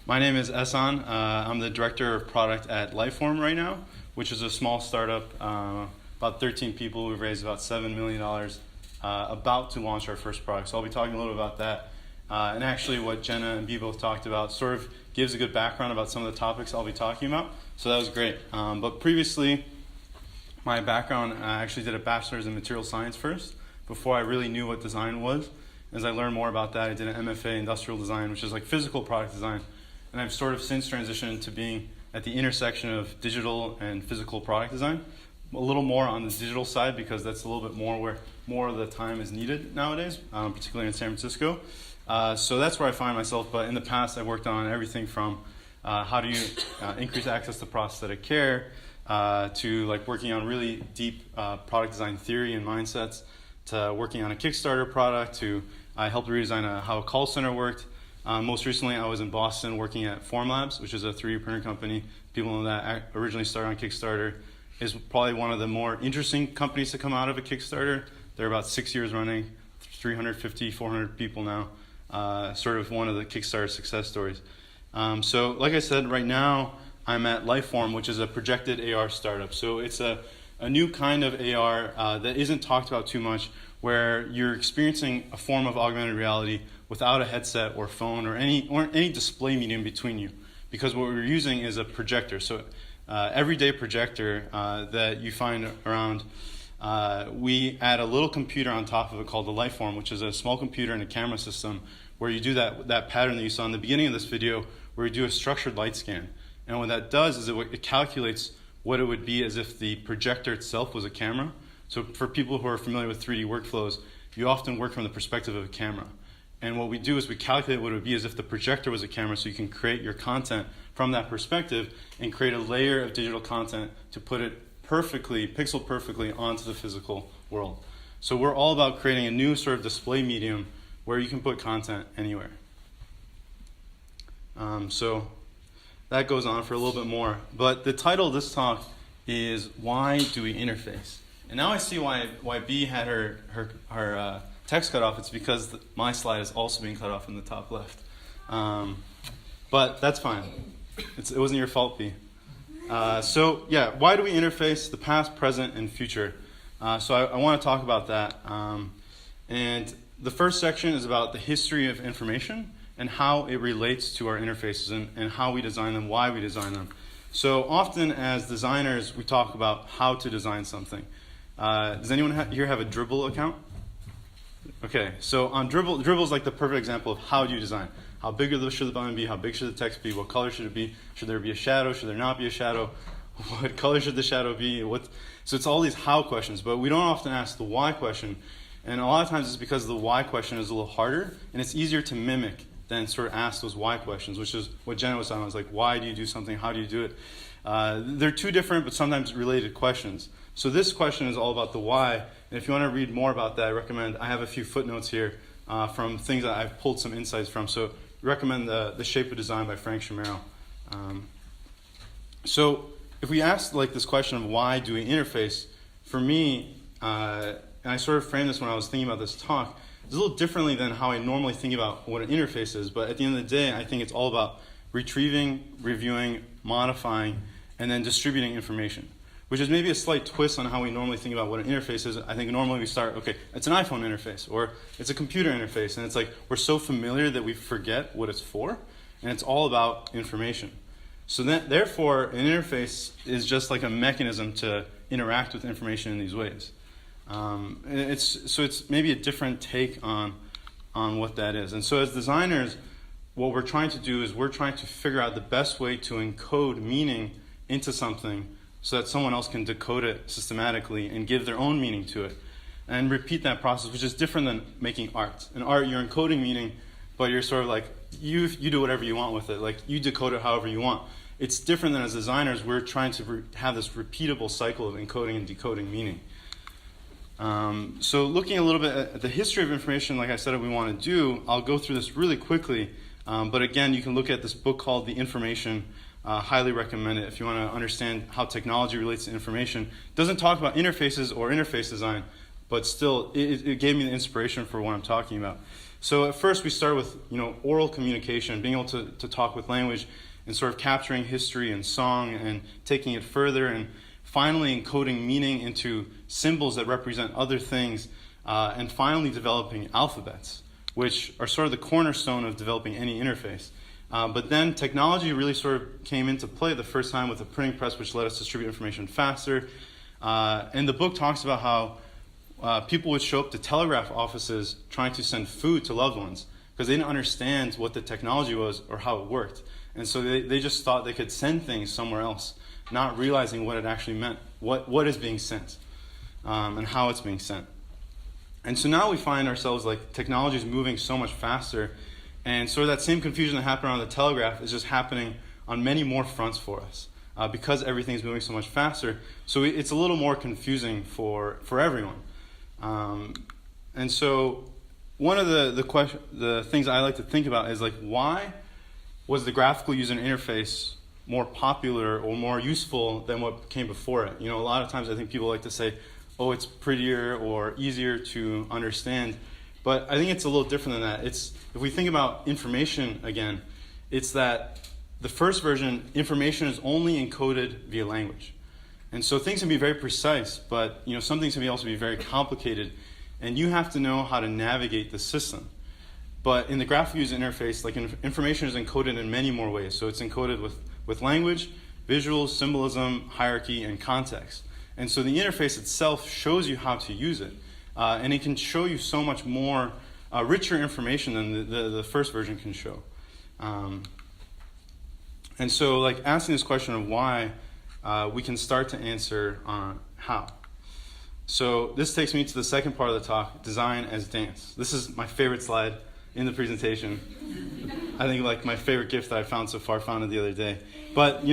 My name is Ehsan. I'm the director of product at Lifeform right now, which is a small startup, about 13 people. We've raised about $7 million, about to launch our first product. So I'll be talking a little about that. And actually what Jenna and Bea both talked about sort of gives a good background about some of the topics I'll be talking about. So that was great. But previously, my background, I actually did a bachelor's in material science first, before I really knew what design was. As I learned more about that, I did an MFA industrial design, which is like physical product design. And I've sort of since transitioned to being at the intersection of digital and physical product design. A little more on the digital side because that's a little bit more where more of the time is needed nowadays, particularly in San Francisco. So that's where I find myself. But in the past, I've worked on everything from how do you increase access to prosthetic care, to like working on really deep product design theory and mindsets, to working on a Kickstarter product, to I helped redesign how a call center worked. Most recently, I was in Boston working at Formlabs, which is a 3D printer company. People know that originally started on Kickstarter. Is probably one of the more interesting companies to come out of a Kickstarter. They're about 6 years running, 350, 400 people now. Sort of one of the Kickstarter success stories. So like I said, right now I'm at Lifeform, which is a projected AR startup. So it's a new kind of AR that isn't talked about too much, where you're experiencing a form of augmented reality without a headset or phone or any display medium between you. Because what we're using is a projector. So everyday projector that you find around, we add a little computer on top of it called the Lifeform, which is a small computer and a camera system where you do that pattern that you saw in the beginning of this video, where you do a structured light scan. And what that does is it calculates what it would be as if the projector itself was a camera. So for people who are familiar with 3D workflows, you often work from the perspective of a camera. And what we do is we calculate what it would be as if the projector was a camera, so you can create your content from that perspective and create a layer of digital content to put it perfectly, pixel perfectly onto the physical world. So we're all about creating a new sort of display medium where you can put content anywhere. So that goes on for a little bit more. But the title of this talk is Why Do We Interface? And now I see why Bea had her text cut off. It's because my slide is also being cut off in the top left. But that's fine. It wasn't your fault, Bea. So yeah, why do we interface the past, present, and future? So I want to talk about that. And the first section is about the history of information and how it relates to our interfaces and how we design them, why we design them. So often as designers, we talk about how to design something. Does anyone here have a Dribbble account? Okay, so on Dribbble is like the perfect example of how do you design. How big should the button be? How big should the text be? What color should it be? Should there be a shadow? Should there not be a shadow? What color should the shadow be? So it's all these how questions, but we don't often ask the why question. And a lot of times it's because the why question is a little harder, and it's easier to mimic than sort of ask those why questions, which is what Jenna was talking about. It's like, why do you do something? How do you do it? They're two different but sometimes related questions. So this question is all about the why, and if you want to read more about that, I have a few footnotes here from things that I've pulled some insights from. So recommend the Shape of Design by Frank Chimero. So if we ask like this question of why do we interface, for me, and I sort of framed this when I was thinking about this talk, it's a little differently than how I normally think about what an interface is, but at the end of the day, I think it's all about retrieving, reviewing, modifying, and then distributing information, which is maybe a slight twist on how we normally think about what an interface is. I think normally we start, okay, it's an iPhone interface, or it's a computer interface, and it's like we're so familiar that we forget what it's for, and it's all about information. So therefore, an interface is just like a mechanism to interact with information in these ways. It's maybe a different take on what that is. And so as designers, what we're trying to do is we're trying to figure out the best way to encode meaning into something so that someone else can decode it systematically and give their own meaning to it. And repeat that process, which is different than making art. In art, you're encoding meaning, but you're sort of like, you do whatever you want with it. Like, you decode it however you want. It's different than as designers, we're trying to have this repeatable cycle of encoding and decoding meaning. So looking a little bit at the history of information, like I said we want to do, I'll go through this really quickly. But again, you can look at this book called The Information. Highly recommend it if you want to understand how technology relates to information. It doesn't talk about interfaces or interface design, but still, it gave me the inspiration for what I'm talking about. So at first we started with oral communication, being able to talk with language and sort of capturing history and song and taking it further and finally encoding meaning into symbols that represent other things and finally developing alphabets, which are sort of the cornerstone of developing any interface. But then technology really sort of came into play the first time with the printing press, which let us distribute information faster. And the book talks about how people would show up to telegraph offices trying to send food to loved ones because they didn't understand what the technology was or how it worked. And so they just thought they could send things somewhere else, not realizing what it actually meant, what is being sent, and how it's being sent. And so now we find ourselves like technology is moving so much faster, and sort of that same confusion that happened on the telegraph is just happening on many more fronts for us because everything is moving so much faster. So it's a little more confusing for everyone. And so one of the things I like to think about is like, why was the graphical user interface more popular or more useful than what came before it? A lot of times I think people like to say, oh, it's prettier or easier to understand. But I think it's a little different than that. If we think about information again, it's that the first version, information is only encoded via language. And so things can be very precise, but some things can also be very complicated, and you have to know how to navigate the system. But in the graphical user interface, like information is encoded in many more ways. So it's encoded with language, visuals, symbolism, hierarchy, and context. And so the interface itself shows you how to use it. And it can show you so much more richer information than the first version can show. And so like asking this question of why, we can start to answer on how. So this takes me to the second part of the talk, design as dance. This is my favorite slide in the presentation. I think like my favorite gift that I found so far, found it the other day. But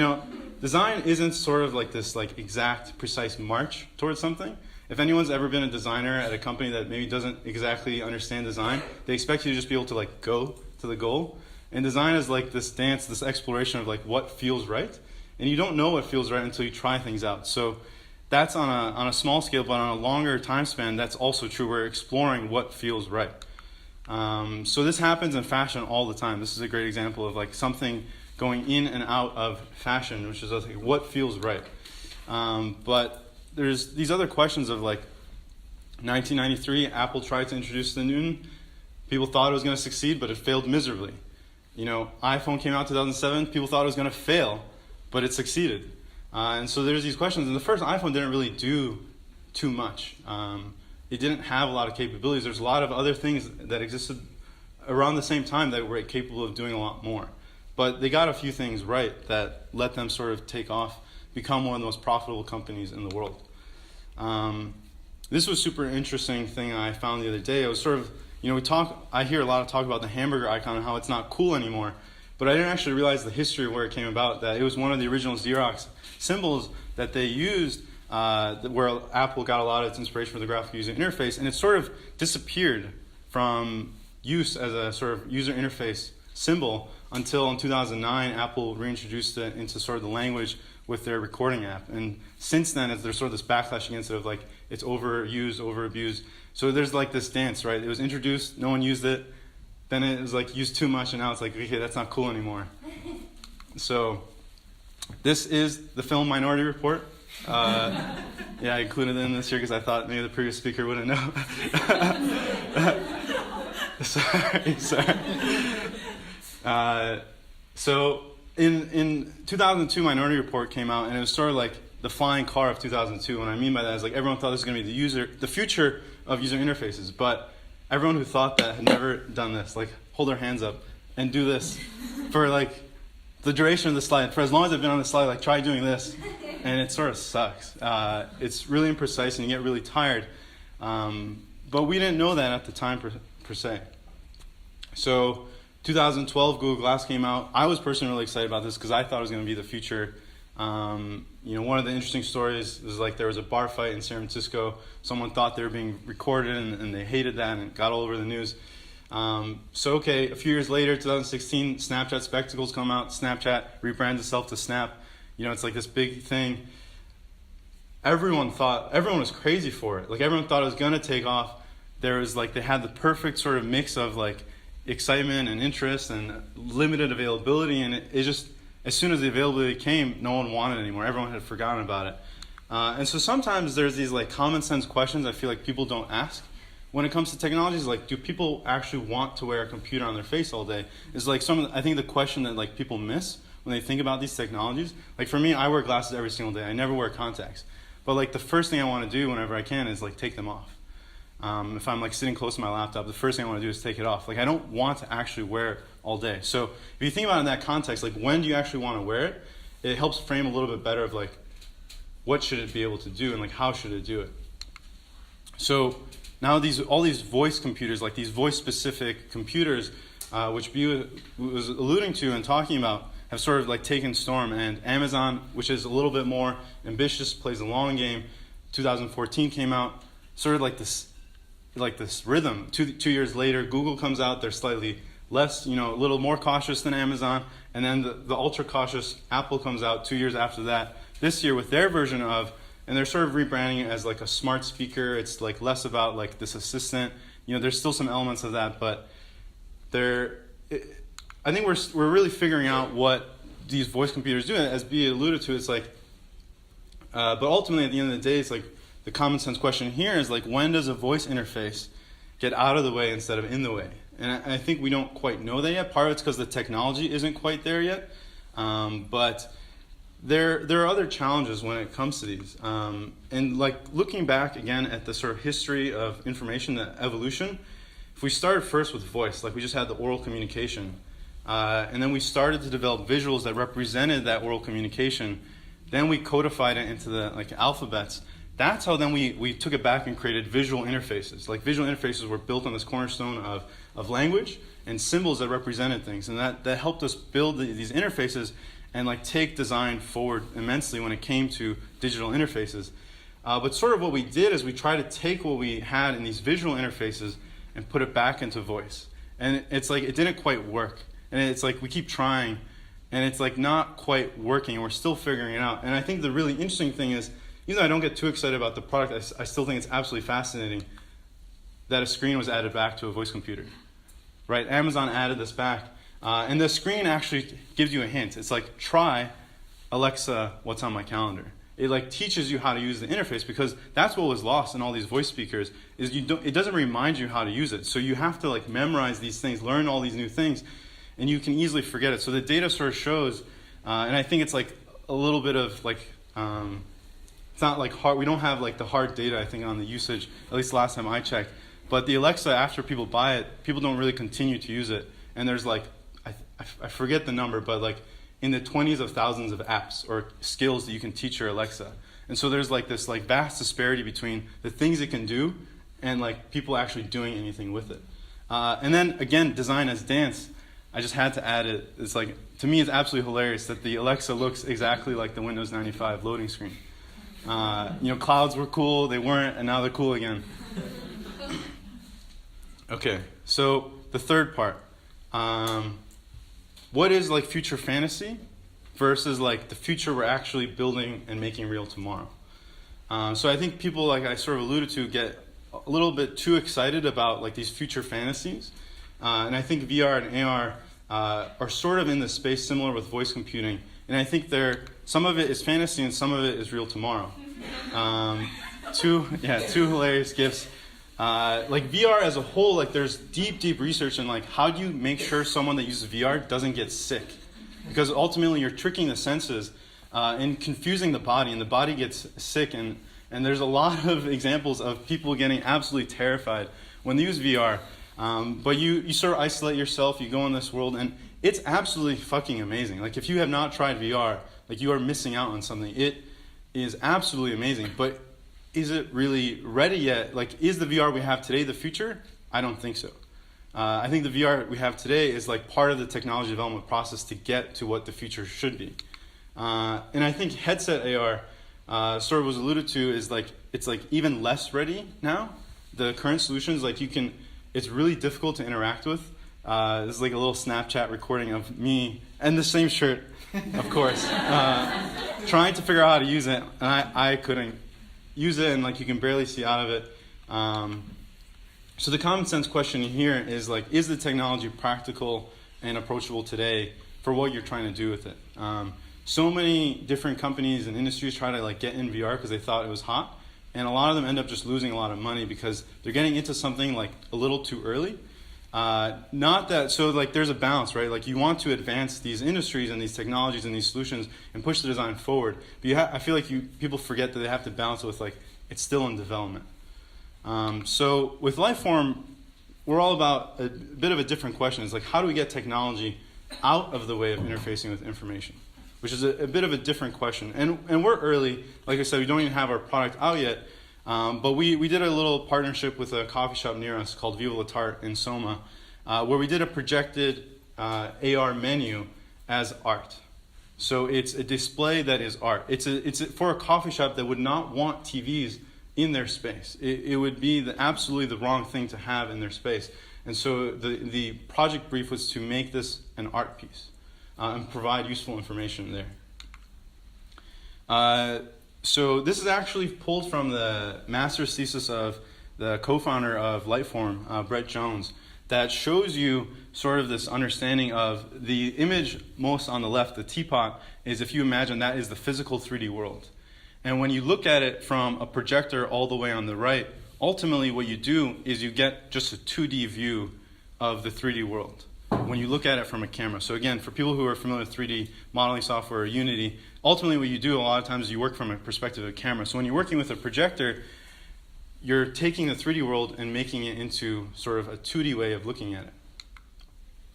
design isn't sort of like this like exact, precise march towards something. If anyone's ever been a designer at a company that maybe doesn't exactly understand design, they expect you to just be able to like go to the goal. And design is like this dance, this exploration of like what feels right. And you don't know what feels right until you try things out. So that's on a small scale, but on a longer time span, that's also true. We're exploring what feels right. So this happens in fashion all the time. This is a great example of like something going in and out of fashion, which is like what feels right. But there's these other questions of like 1993, Apple tried to introduce the Newton. People thought it was going to succeed, but it failed miserably. iPhone came out 2007. People thought it was going to fail, but it succeeded. And so there's these questions. And the first iPhone didn't really do too much. It didn't have a lot of capabilities. There's a lot of other things that existed around the same time that were capable of doing a lot more. But they got a few things right that let them sort of take off, become one of the most profitable companies in the world. This was a super interesting thing I found the other day. It was sort of, I hear a lot of talk about the hamburger icon and how it's not cool anymore. But I didn't actually realize the history of where it came about, that it was one of the original Xerox symbols that they used where Apple got a lot of its inspiration for the graphical user interface, and it sort of disappeared from use as a sort of user interface symbol until in 2009 Apple reintroduced it into sort of the language with their recording app. And since then, there's sort of this backlash against it of like it's overused, overabused. So there's like this dance, right? It was introduced, no one used it, then it was like used too much, and now it's like, okay, that's not cool anymore. So this is the film Minority Report. I included it in this year because I thought maybe the previous speaker wouldn't know. sorry. So in 2002, Minority Report came out, and it was sort of like the flying car of 2002. What I mean by that is like everyone thought this was going to be the future of user interfaces, but everyone who thought that had never done this, like hold their hands up and do this for like the duration of the slide. For as long as I've been on the slide, like try doing this, and it sort of sucks. It's really imprecise and you get really tired. But we didn't know that at the time per se. So 2012, Google Glass came out. I was personally really excited about this because I thought it was going to be the future. One of the interesting stories was like there was a bar fight in San Francisco. Someone thought they were being recorded and they hated that and it got all over the news. A few years later, 2016, Snapchat Spectacles come out. Snapchat rebrands itself to Snap. It's like this big thing. Everyone was crazy for it. Like everyone thought it was going to take off. There was like, they had the perfect sort of mix of like excitement and interest and limited availability, and it just, as soon as the availability came, no one wanted it anymore. Everyone had forgotten about it. And so sometimes there's these like common sense questions I feel like people don't ask when it comes to technologies. Like, do people actually want to wear a computer on their face all day? Is like I think the question that like people miss when they think about these technologies. Like for me, I wear glasses every single day. I never wear contacts. But like the first thing I want to do whenever I can is like take them off. If I'm like sitting close to my laptop, the first thing I want to do is take it off. Like I don't want to actually wear it all day. So if you think about it in that context, like when do you actually want to wear it? It helps frame a little bit better of like what should it be able to do and like how should it do it. So now all these voice computers, like these voice specific computers, which B was alluding to and talking about, have sort of like taken storm. And Amazon, which is a little bit more ambitious, plays a long game, 2014 came out, sort of like this rhythm. Two years later, Google comes out. They're slightly less, a little more cautious than Amazon. And then the ultra cautious Apple comes out 2 years after that. This year with their version of, and they're sort of rebranding it as like a smart speaker. It's like less about like this assistant. There's still some elements of that, but I think we're really figuring out what these voice computers do. As B alluded to, it's like, but ultimately at the end of the day, it's like the common sense question here is like, when does a voice interface get out of the way instead of in the way? And I think we don't quite know that yet. Part of it's because the technology isn't quite there yet, but there are other challenges when it comes to these. And like looking back again at the sort of history of information, the evolution, if we started first with voice, like we just had the oral communication, and then we started to develop visuals that represented that oral communication, then we codified it into the like alphabets. That's how then we took it back and created visual interfaces. Like visual interfaces were built on this cornerstone of language and symbols that represented things. And that helped us build these interfaces and like take design forward immensely when it came to digital interfaces. But sort of what we did is we tried to take what we had in these visual interfaces and put it back into voice. And it's like it didn't quite work. And it's like we keep trying and it's like not quite working and we're still figuring it out. And I think the really interesting thing is, even though I don't get too excited about the product, I still think it's absolutely fascinating that a screen was added back to a voice computer, right? Amazon added this back. And the screen actually gives you a hint. It's like, try Alexa, what's on my calendar? It like teaches you how to use the interface because that's what was lost in all these voice speakers is it doesn't remind you how to use it. So you have to like memorize these things, learn all these new things, and you can easily forget it. So the data sort of shows, and I think it's like a little bit of like, it's not like hard, we don't have like the hard data I think on the usage, at least last time I checked. But the Alexa, after people buy it, people don't really continue to use it. And there's like, I forget the number, but like in the 20s of thousands of apps or skills that you can teach your Alexa. And so there's like this like vast disparity between the things it can do and like people actually doing anything with it. And then again, design as dance, I just had to add it. It's like, to me it's absolutely hilarious that the Alexa looks exactly like the Windows 95 loading screen. Clouds were cool, they weren't, and now they're cool again. Okay, so the third part. What is like future fantasy versus like the future we're actually building and making real tomorrow? So I think people, like I sort of alluded to, get a little bit too excited about like these future fantasies. And I think VR and AR are sort of in the space similar with voice computing. And I think some of it is fantasy and some of it is real tomorrow. Two hilarious gifts. Like VR as a whole, like there's deep research in like how do you make sure someone that uses VR doesn't get sick? Because ultimately you're tricking the senses and confusing the body, and the body gets sick. And there's a lot of examples of people getting absolutely terrified when they use VR. But you sort of isolate yourself, you go in this world, and it's absolutely fucking amazing. Like if you have not tried VR, like you are missing out on something. It is absolutely amazing, but is it really ready yet? Like, is the VR we have today the future? I don't think so. I think the VR we have today is like part of the technology development process to get to what the future should be. And I think headset AR, sort of was alluded to, is like, it's like even less ready now. The current solutions, like it's really difficult to interact with. This is like a little Snapchat recording of me and the same shirt, of course, trying to figure out how to use it, and I couldn't use it, and like you can barely see out of it. So the common sense question here is like, is the technology practical and approachable today for what you're trying to do with it? So many different companies and industries try to like get in VR because they thought it was hot, and a lot of them end up just losing a lot of money because they're getting into something like a little too early. Not that, so like there's a balance, right? Like you want to advance these industries and these technologies and these solutions and push the design forward. But I feel like people forget that they have to balance it with like, it's still in development. So with Lifeform, we're all about a bit of a different question. It's like, how do we get technology out of the way of interfacing with information? Which is a bit of a different question. And we're early. Like I said, we don't even have our product out yet. But we did a little partnership with a coffee shop near us called Viva La Tarte in Soma, where we did a projected AR menu as art. So it's a display that is art. It's for a coffee shop that would not want TVs in their space. It would be absolutely the wrong thing to have in their space. And so the project brief was to make this an art piece and provide useful information there. So this is actually pulled from the master's thesis of the co-founder of Lifeform, Brett Jones, that shows you sort of this understanding of the image most on the left, the teapot, is if you imagine that is the physical 3D world. And when you look at it from a projector all the way on the right, ultimately what you do is you get just a 2D view of the 3D world when you look at it from a camera. So again, for people who are familiar with 3D modeling software or Unity, ultimately what you do a lot of times is you work from a perspective of a camera. So when you're working with a projector, you're taking the 3D world and making it into sort of a 2D way of looking at it.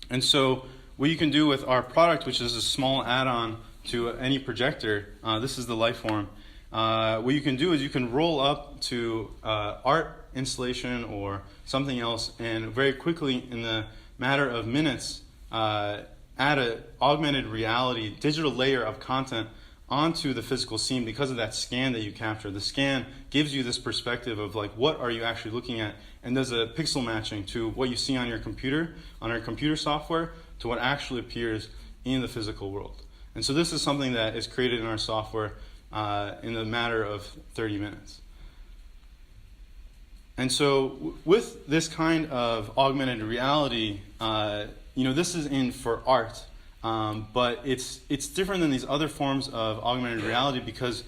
And so what you can do with our product, which is a small add-on to any projector, this is the Lifeform. What you can do is you can roll up to art installation or something else, and very quickly, in the matter of minutes, add an augmented reality digital layer of content onto the physical scene because of that scan that you capture. The scan gives you this perspective of like, what are you actually looking at, and does a pixel matching to what you see on your computer, on our computer software, to what actually appears in the physical world. And so this is something that is created in our software in the matter of 30 minutes. And so with this kind of augmented reality, this is in for art, but it's different than these other forms of augmented reality because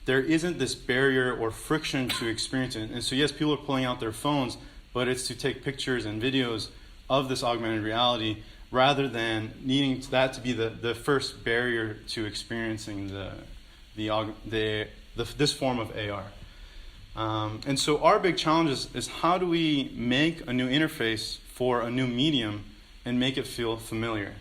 there isn't this barrier or friction to experience it. And so yes, people are pulling out their phones, but it's to take pictures and videos of this augmented reality rather than needing that to be the first barrier to experiencing this form of AR. And so our big challenge is how do we make a new interface for a new medium and make it feel familiar?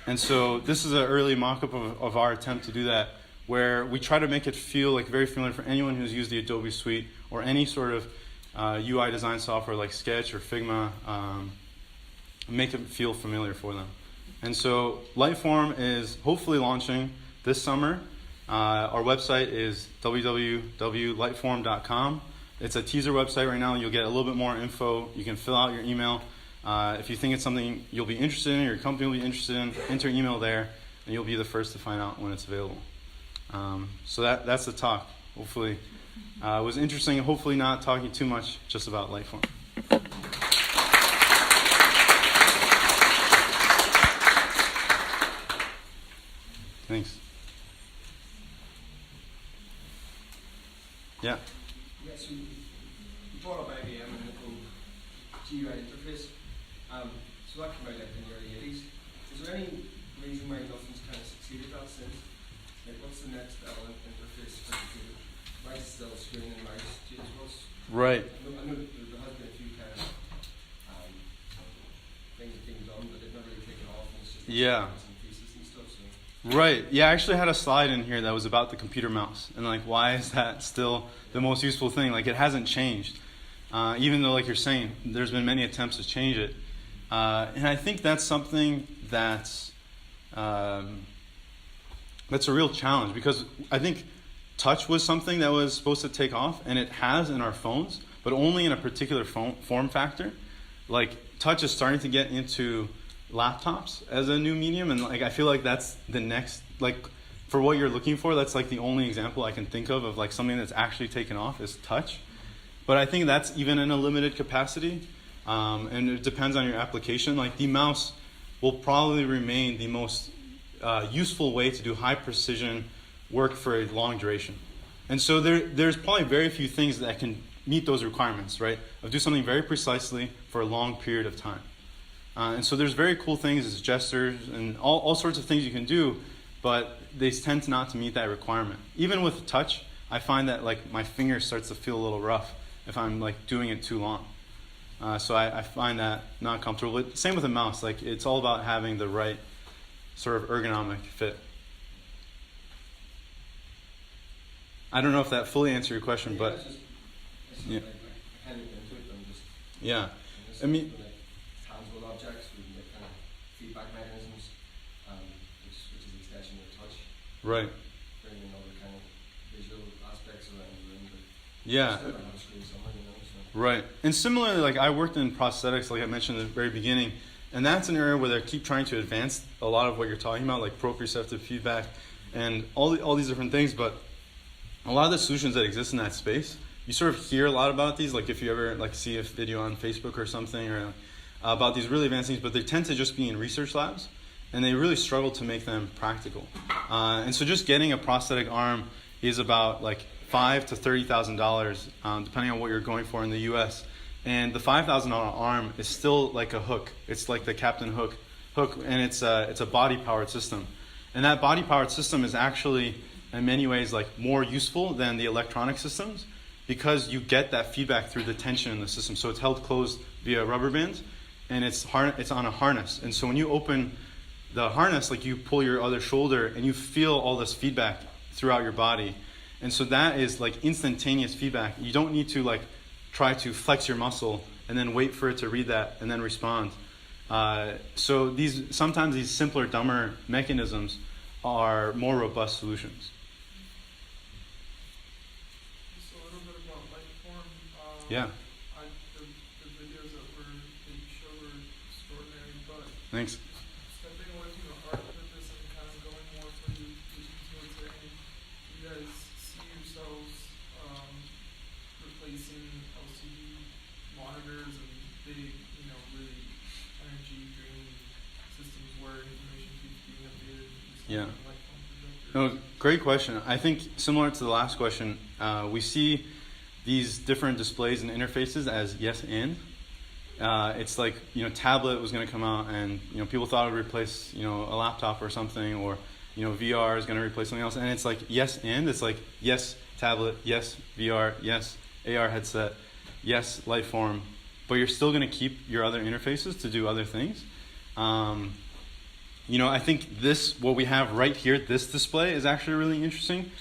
And so this is an early mock-up of our attempt to do that, where we try to make it feel like very familiar for anyone who's used the Adobe Suite or any sort of UI design software like Sketch or Figma, make it feel familiar for them. And so Lifeform is hopefully launching this summer. Our website is www.lightform.com. It's a teaser website right now. You'll get a little bit more info. You can fill out your email. If you think it's something you'll be interested in, or your company will be interested in, enter email there, and you'll be the first to find out when it's available. So that's the talk. Hopefully, it was interesting. Hopefully not talking too much just about Lifeform. Thanks. Yeah. Yeah, so you brought up IBM and the whole GUI interface. So that came out like in the early 80s. Is there any reason why nothing's kind of succeeded that since? Like, what's the next element interface for computer? Mine's still screen and mouse. Right. I know there has been a few kind of things being done, but they've never really taken off. And it's just and pieces and stuff. So. Right. Yeah, I actually had a slide in here that was about the computer mouse and like why is that still the most useful thing? Like it hasn't changed, even though like you're saying there's been many attempts to change it, and I think that's something that's a real challenge because I think touch was something that was supposed to take off and it has in our phones, but only in a particular form factor. Like touch is starting to get into laptops as a new medium, and like I feel like that's the next, like for what you're looking for, that's like the only example I can think of like something that's actually taken off is touch. But I think that's even in a limited capacity. and it depends on your application. Like the mouse will probably remain the most useful way to do high precision work for a long duration. And so there's probably very few things that can meet those requirements, right? Of do something very precisely for a long period of time. And so there's very cool things as gestures and all sorts of things you can do, but they tend not to meet that requirement. Even with touch, I find that like my finger starts to feel a little rough if I'm like doing it too long. So I find that not comfortable. But same with a mouse. Like it's all about having the right sort of ergonomic fit. I don't know if that fully answered your question, Yeah, but it's just, yeah. like, I can't even into it. I'm just Yeah. just I mean- like tangible objects with like kind of feedback mechanisms, which is extension of touch, Right. bringing in other kind of visual aspects around the room. But Yeah. still, I have a screen somewhere, you know. So. Right. And similarly, like I worked in prosthetics, like I mentioned at the very beginning, and that's an area where they keep trying to advance a lot of what you're talking about, like proprioceptive feedback and all these different things. But a lot of the solutions that exist in that space, you sort of hear a lot about these, like if you ever like see a video on Facebook or something, or about these really advanced things, but they tend to just be in research labs, and they really struggle to make them practical. And so just getting a prosthetic arm is about like $5,000 to $30,000, depending on what you're going for in the U.S. And the $5,000 arm is still like a hook. It's like the Captain Hook, and it's a body-powered system. And that body-powered system is actually, in many ways, like more useful than the electronic systems because you get that feedback through the tension in the system. So it's held closed via rubber band, and it's on a harness. And so when you open the harness, like you pull your other shoulder, and you feel all this feedback throughout your body. And so that is like instantaneous feedback. You don't need to like try to flex your muscle and then wait for it to read that and then respond. So sometimes these simpler, dumber mechanisms are more robust solutions. Just a little bit about Lightform. Yeah. The videos that you show were extraordinary, but Thanks. stepping away from the art purpose and kind of going more for the utilitarian, do you guys see yourselves replacing LCD monitors and big, really energy draining systems where information keeps being updated? Yeah. Lightform projectors? No, great question. I think similar to the last question, we see these different displays and interfaces as yes and. It's like, tablet was going to come out and, people thought it would replace, a laptop or something, or, VR is going to replace something else. And it's like yes and. It's like yes tablet, yes VR, yes AR headset, yes Lightform, but you're still going to keep your other interfaces to do other things. I think what we have right here, this display, is actually really interesting.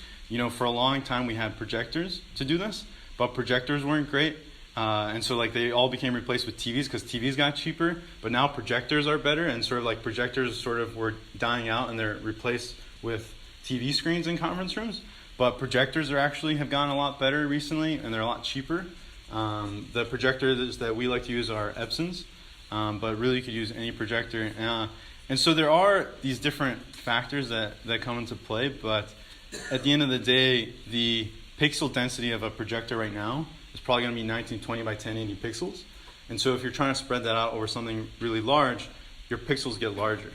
For a long time we had projectors to do this, but projectors weren't great. And so like they all became replaced with TVs because TVs got cheaper, but now projectors are better, and sort of like projectors sort of were dying out and they're replaced with TV screens in conference rooms. But projectors have gotten a lot better recently, and they're a lot cheaper. The projectors that we like to use are Epsons, but really you could use any projector. And so there are these different factors that come into play, but at the end of the day, the pixel density of a projector right now is probably going to be 1920 by 1080 pixels. And so if you're trying to spread that out over something really large, your pixels get larger.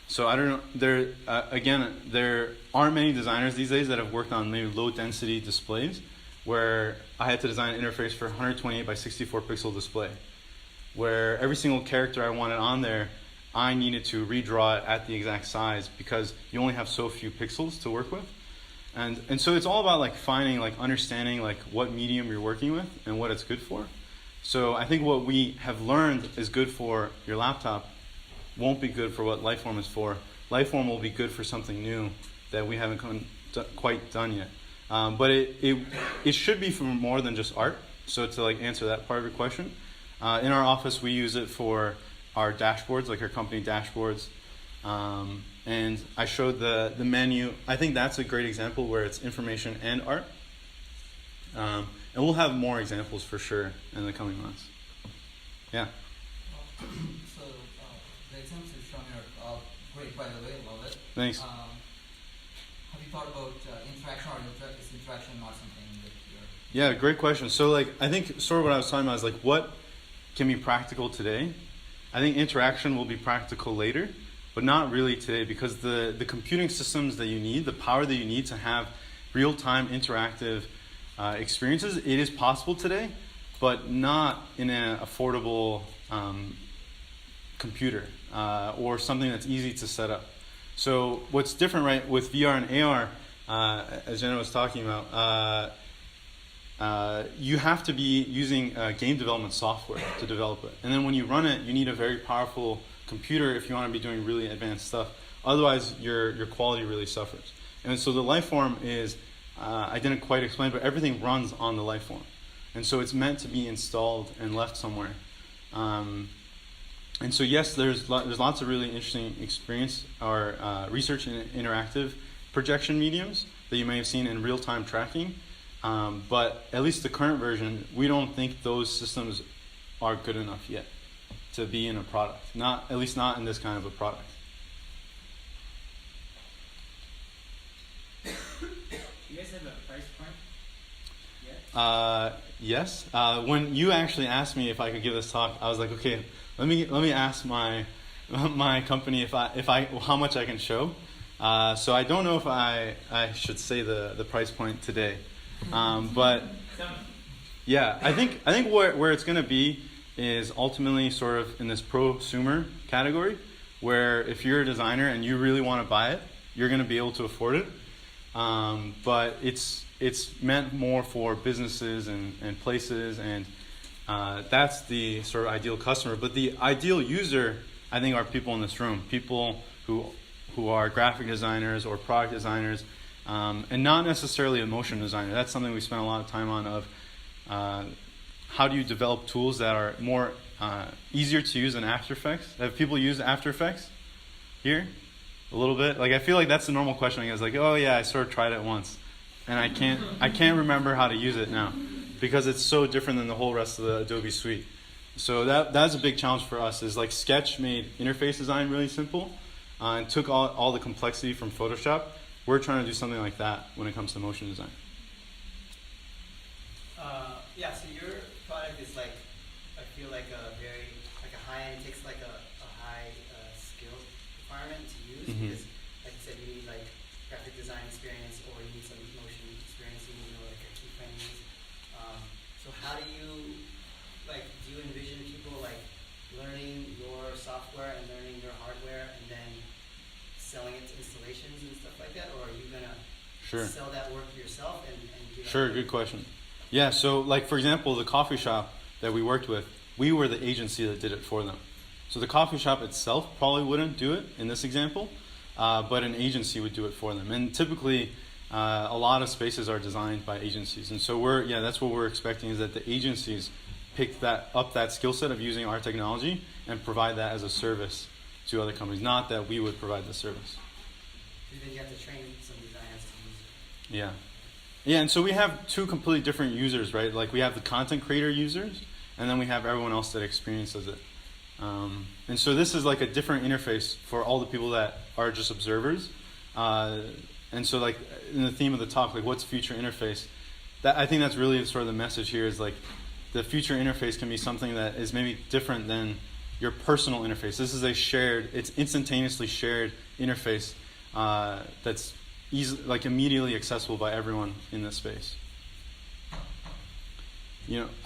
So I don't know, there aren't many designers these days that have worked on maybe low density displays where I had to design an interface for 128 by 64 pixel display, where every single character I wanted on there, I needed to redraw it at the exact size because you only have so few pixels to work with. And so it's all about like finding, like understanding like what medium you're working with and what it's good for. So I think what we have learned is good for your laptop won't be good for what Lightform is for. Lightform will be good for something new that we haven't quite done yet. But it should be for more than just art. So to like answer that part of your question, in our office we use it for our dashboards, like our company dashboards. And I showed the menu. I think that's a great example where it's information and art. And we'll have more examples for sure in the coming months. Yeah. So the examples you've shown here are great, by the way, love it. Thanks. Have you thought about interaction, or is interaction not something that you're... Yeah, great question. So like I think sort of what I was talking about is like what can be practical today. I think interaction will be practical later, but not really today, because the computing systems that you need, the power that you need to have real-time interactive experiences, it is possible today, but not in an affordable computer or something that's easy to set up. So what's different, right, with VR and AR, as Jenna was talking about, you have to be using game development software to develop it. And then when you run it, you need a very powerful computer if you want to be doing really advanced stuff. Otherwise, your quality really suffers. And so the Lifeform is, I didn't quite explain, but everything runs on the Lifeform. And so it's meant to be installed and left somewhere. And so yes, there's lots of really interesting experience or research in interactive projection mediums that you may have seen in real-time tracking. But at least the current version, we don't think those systems are good enough yet to be in a product. At least not in this kind of a product. You guys have a price point? Yes. When you actually asked me if I could give this talk, I was like, okay, let me ask my company if I how much I can show. So I don't know if I should say the price point today. But yeah, I think where it's going to be is ultimately sort of in this prosumer category, where if you're a designer and you really want to buy it, you're going to be able to afford it. But it's meant more for businesses and places, and that's the sort of ideal customer. But the ideal user, I think, are people in this room, people who are graphic designers or product designers. And not necessarily a motion designer. That's something we spent a lot of time on, of how do you develop tools that are more easier to use than After Effects. Have people used After Effects here? A little bit? Like, I feel like that's the normal question. I was like, oh yeah, I sort of tried it once. And I can't remember how to use it now, because it's so different than the whole rest of the Adobe suite. So that's a big challenge for us, is like Sketch made interface design really simple and took all the complexity from Photoshop. We're trying to do something like that when it comes to motion design. Yeah, so your product is like, I feel like a very, like a high-end, takes like a high skill requirement to use, because like you said, you need like graphic design experience, or you need some motion experience, you need to know like a keyframe use. So how do you envision people like learning your software and learning your hardware and then selling it to installations and stuff like that, or are you gonna sell that work yourself and do that? Sure, good question. Yeah, so like for example, the coffee shop that we worked with, we were the agency that did it for them. So the coffee shop itself probably wouldn't do it in this example, but an agency would do it for them. And typically, a lot of spaces are designed by agencies, and so that's what we're expecting, is that the agencies pick up that skill set of using our technology and provide that as a service to other companies, not that we would provide the service. So then you have to train some designers to use it. Yeah. Yeah, and so we have two completely different users, right? Like we have the content creator users, and then we have everyone else that experiences it. And so this is like a different interface for all the people that are just observers. And so like in the theme of the talk, like what's future interface? I think that's really sort of the message here, is like the future interface can be something that is maybe different than your personal interface. This is it's instantaneously shared interface that's immediately accessible by everyone in this space.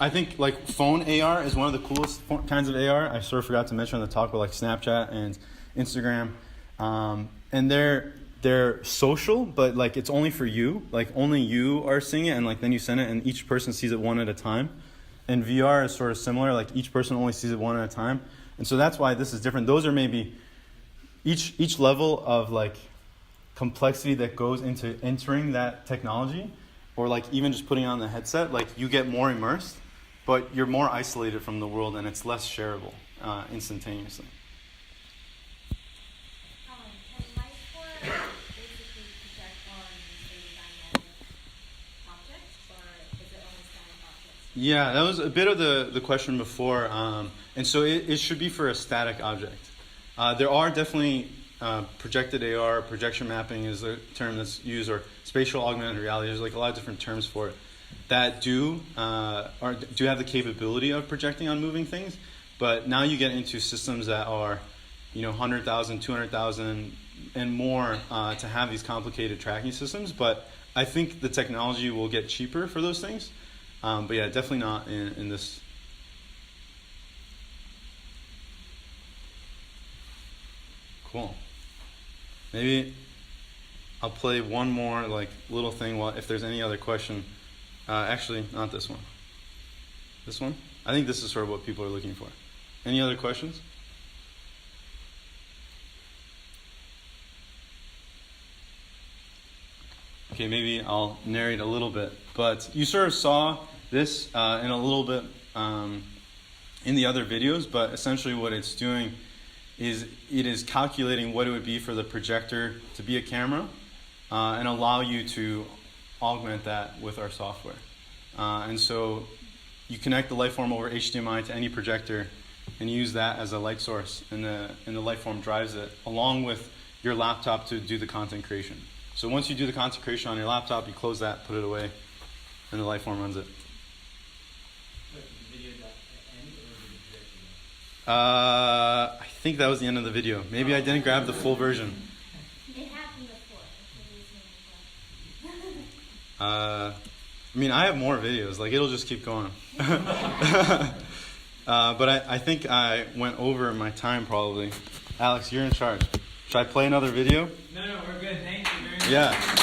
I think like phone AR is one of the coolest kinds of AR. I sort of forgot to mention in the talk, but like Snapchat and Instagram, and they're social, but like it's only for you. Like only you are seeing it, and like then you send it, and each person sees it one at a time. And VR is sort of similar. Like each person only sees it one at a time, and so that's why this is different. Those are maybe each level of like complexity that goes into entering that technology, or like even just putting on the headset, like you get more immersed, but you're more isolated from the world, and it's less shareable instantaneously. Can Lifeform basically project on a dynamic object, or is it only static objects? Yeah, that was a bit of the question before, and so it should be for a static object. There are definitely projected AR, projection mapping is the term that's used, or spatial augmented reality. There's like a lot of different terms for it. that do have the capability of projecting on moving things. But now you get into systems that are, 100,000, 200,000 and more to have these complicated tracking systems. But I think the technology will get cheaper for those things. But yeah, definitely not in this. Cool. Maybe I'll play one more little thing if there's any other question. Actually, not this one. This one? I think this is sort of what people are looking for. Any other questions? Okay, maybe I'll narrate a little bit. But you sort of saw this in a little bit in the other videos, but essentially what it's doing is it is calculating what it would be for the projector to be a camera and allow you to augment that with our software. And so you connect the Lightform over HDMI to any projector and use that as a light source, and the Lightform drives it along with your laptop to do the content creation. So once you do the content creation on your laptop, you close that, put it away, and the Lightform runs it. I think that was the end of the video. Maybe I didn't grab the full version. It happened before. I have more videos. It'll just keep going. But I think I went over my time probably. Alex, you're in charge. Should I play another video? No, we're good. Thank you very much. Yeah.